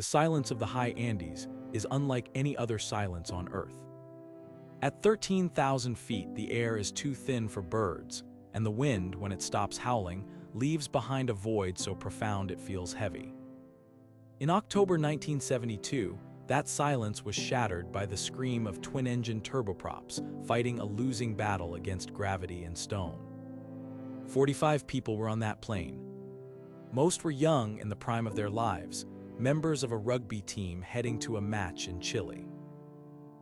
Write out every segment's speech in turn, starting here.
the silence of the high Andes is unlike any other silence on Earth. At 13,000 feet, the air is too thin for birds, and the wind, when it stops howling, leaves behind a void so profound it feels heavy. In October 1972, that silence was shattered by the scream of twin-engine turboprops fighting a losing battle against gravity and stone. 45 people were on that plane. Most were young in the prime of their lives, members of a rugby team heading to a match in Chile.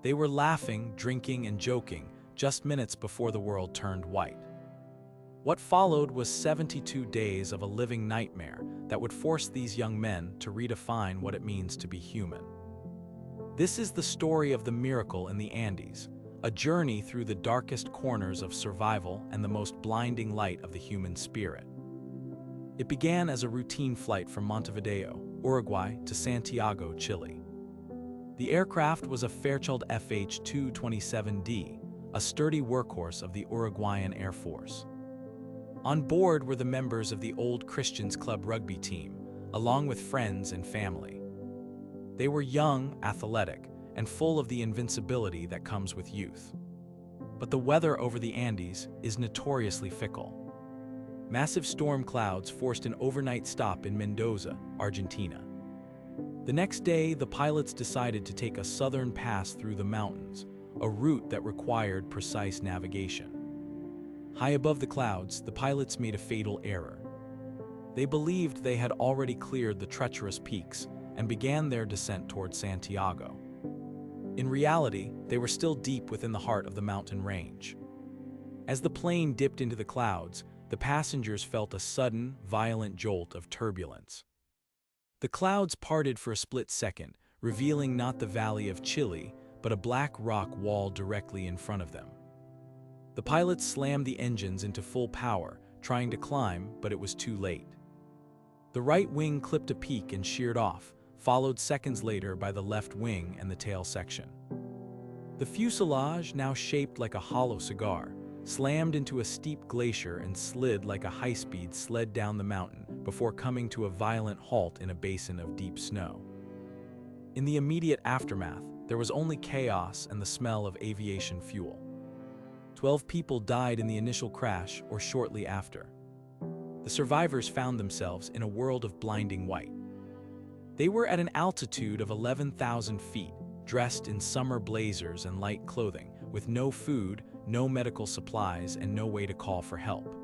They were laughing, drinking, and joking just minutes before the world turned white. What followed was 72 days of a living nightmare that would force these young men to redefine what it means to be human. This is the story of the miracle in the Andes, a journey through the darkest corners of survival and the most blinding light of the human spirit. It began as a routine flight from Montevideo, Uruguay, to Santiago, Chile. The aircraft was a Fairchild FH-227D, a sturdy workhorse of the Uruguayan Air Force. On board were the members of the Old Christians Club rugby team, along with friends and family. They were young, athletic, and full of the invincibility that comes with youth. But the weather over the Andes is notoriously fickle. Massive storm clouds forced an overnight stop in Mendoza, Argentina. The next day, the pilots decided to take a southern pass through the mountains, a route that required precise navigation. High above the clouds, the pilots made a fatal error. They believed they had already cleared the treacherous peaks and began their descent toward Santiago. In reality, they were still deep within the heart of the mountain range. As the plane dipped into the clouds, the passengers felt a sudden, violent jolt of turbulence. The clouds parted for a split second, revealing not the Valley of Chile, but a black rock wall directly in front of them. The pilots slammed the engines into full power, trying to climb, but it was too late. The right wing clipped a peak and sheared off, followed seconds later by the left wing and the tail section. The fuselage, now shaped like a hollow cigar, slammed into a steep glacier and slid like a high-speed sled down the mountain before coming to a violent halt in a basin of deep snow. In the immediate aftermath, there was only chaos and the smell of aviation fuel. 12 people died in the initial crash or shortly after. The survivors found themselves in a world of blinding white. They were at an altitude of 11,000 feet, dressed in summer blazers and light clothing, with no food, no medical supplies, and no way to call for help.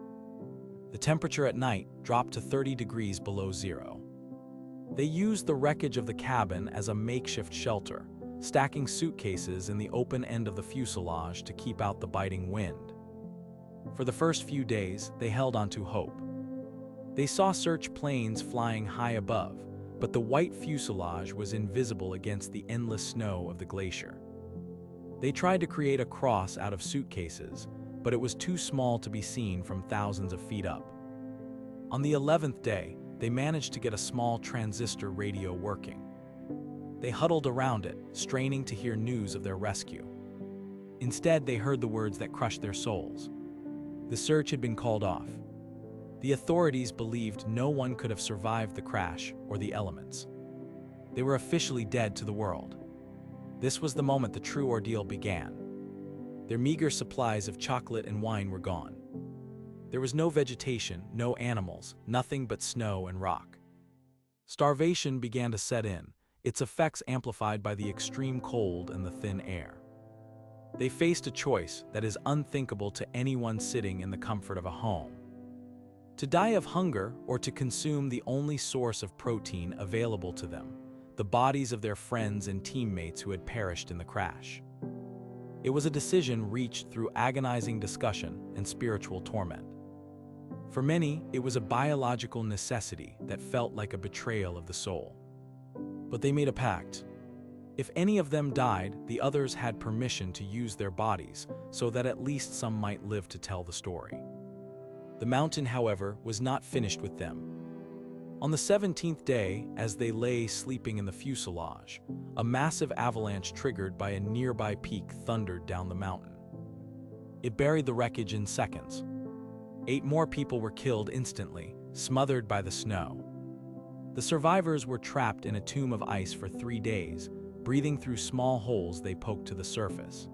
The temperature at night dropped to 30 degrees below zero. They used the wreckage of the cabin as a makeshift shelter, stacking suitcases in the open end of the fuselage to keep out the biting wind. For the first few days, they held on to hope. They saw search planes flying high above, but the white fuselage was invisible against the endless snow of the glacier. They tried to create a cross out of suitcases, but it was too small to be seen from thousands of feet up. On the 11th day, they managed to get a small transistor radio working. They huddled around it, straining to hear news of their rescue. Instead, they heard the words that crushed their souls. The search had been called off. The authorities believed no one could have survived the crash or the elements. They were officially dead to the world. This was the moment the true ordeal began. Their meager supplies of chocolate and wine were gone. There was no vegetation, no animals, nothing but snow and rock. Starvation began to set in, its effects amplified by the extreme cold and the thin air. They faced a choice that is unthinkable to anyone sitting in the comfort of a home. To die of hunger or to consume the only source of protein available to them, the bodies of their friends and teammates who had perished in the crash. It was a decision reached through agonizing discussion and spiritual torment. For many, it was a biological necessity that felt like a betrayal of the soul. But they made a pact. If any of them died, the others had permission to use their bodies so that at least some might live to tell the story. The mountain, however, was not finished with them. On the 17th day, as they lay sleeping in the fuselage, a massive avalanche triggered by a nearby peak thundered down the mountain. It buried the wreckage in seconds. 8 more people were killed instantly, smothered by the snow. The survivors were trapped in a tomb of ice for 3 days, breathing through small holes they poked to the surface.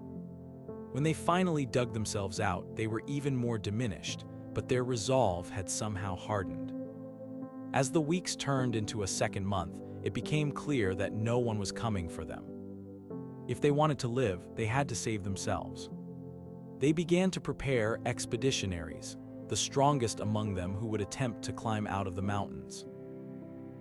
When they finally dug themselves out, they were even more diminished, but their resolve had somehow hardened. As the weeks turned into a second month, it became clear that no one was coming for them. If they wanted to live, they had to save themselves. They began to prepare expeditionaries, the strongest among them who would attempt to climb out of the mountains.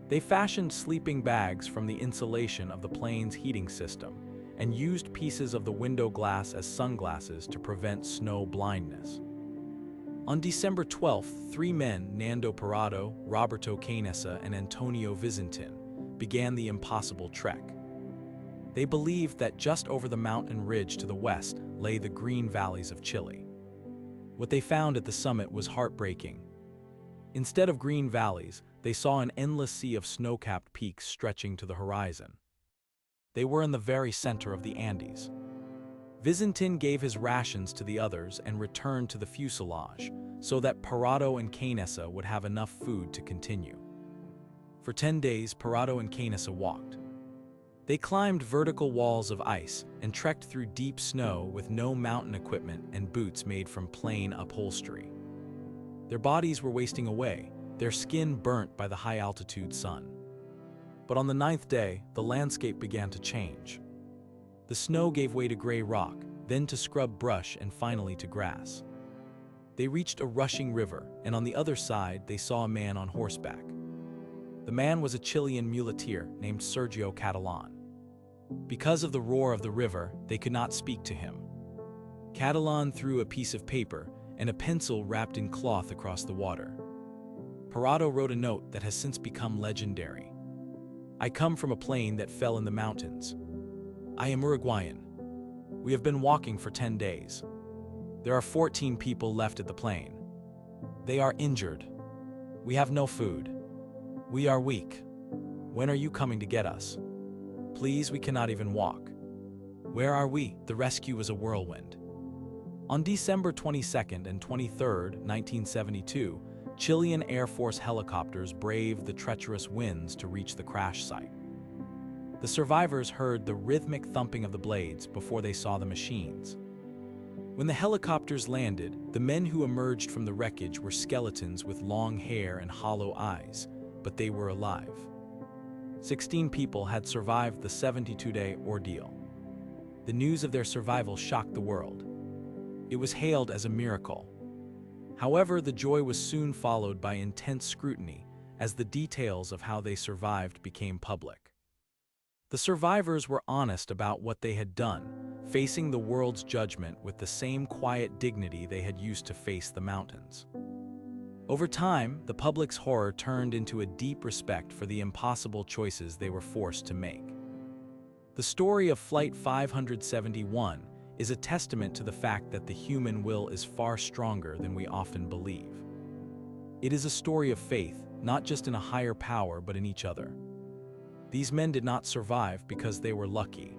They fashioned sleeping bags from the insulation of the plane's heating system and used pieces of the window glass as sunglasses to prevent snow blindness. On December 12th, 3 men, Nando Parado, Roberto Canessa, and Antonio Vizintin, began the impossible trek. They believed that just over the mountain ridge to the west lay the green valleys of Chile. What they found at the summit was heartbreaking. Instead of green valleys, they saw an endless sea of snow-capped peaks stretching to the horizon. They were in the very center of the Andes. Vizintin gave his rations to the others and returned to the fuselage so that Parado and Canessa would have enough food to continue. For 10 days, Parado and Canessa walked. They climbed vertical walls of ice and trekked through deep snow with no mountain equipment and boots made from plain upholstery. Their bodies were wasting away, their skin burnt by the high-altitude sun. But on the 9th day, the landscape began to change. The snow gave way to gray rock, then to scrub brush, and finally to grass. They reached a rushing river, and on the other side they saw a man on horseback. The man was a Chilean muleteer named Sergio Catalan. Because of the roar of the river, they could not speak to him. Catalan threw a piece of paper and a pencil wrapped in cloth across the water. Parado wrote a note that has since become legendary. "I come from a plane that fell in the mountains. I am Uruguayan. We have been walking for 10 days. There are 14 people left at the plane. They are injured. We have no food. We are weak. When are you coming to get us? Please, we cannot even walk. Where are we? The rescue was a whirlwind." On December 22nd and 23rd, 1972, Chilean Air Force helicopters braved the treacherous winds to reach the crash site. The survivors heard the rhythmic thumping of the blades before they saw the machines. When the helicopters landed, the men who emerged from the wreckage were skeletons with long hair and hollow eyes, but they were alive. 16 people had survived the 72-day ordeal. The news of their survival shocked the world. It was hailed as a miracle. However, the joy was soon followed by intense scrutiny as the details of how they survived became public. The survivors were honest about what they had done, facing the world's judgment with the same quiet dignity they had used to face the mountains. Over time, the public's horror turned into a deep respect for the impossible choices they were forced to make. The story of Flight 571 is a testament to the fact that the human will is far stronger than we often believe. It is a story of faith, not just in a higher power, but in each other. These men did not survive because they were lucky.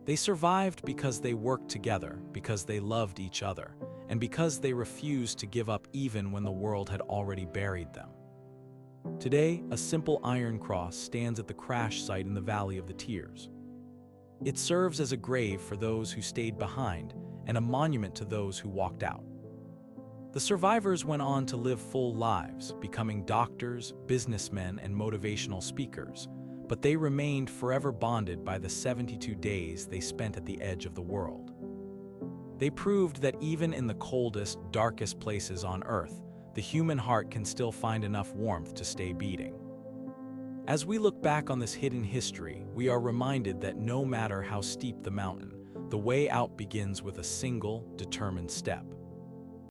They survived because they worked together, because they loved each other, and because they refused to give up even when the world had already buried them. Today, a simple iron cross stands at the crash site in the Valley of the Tears. It serves as a grave for those who stayed behind and a monument to those who walked out. The survivors went on to live full lives, becoming doctors, businessmen, and motivational speakers, but they remained forever bonded by the 72 days they spent at the edge of the world. They proved that even in the coldest, darkest places on Earth, the human heart can still find enough warmth to stay beating. As we look back on this hidden history, we are reminded that no matter how steep the mountain, the way out begins with a single, determined step.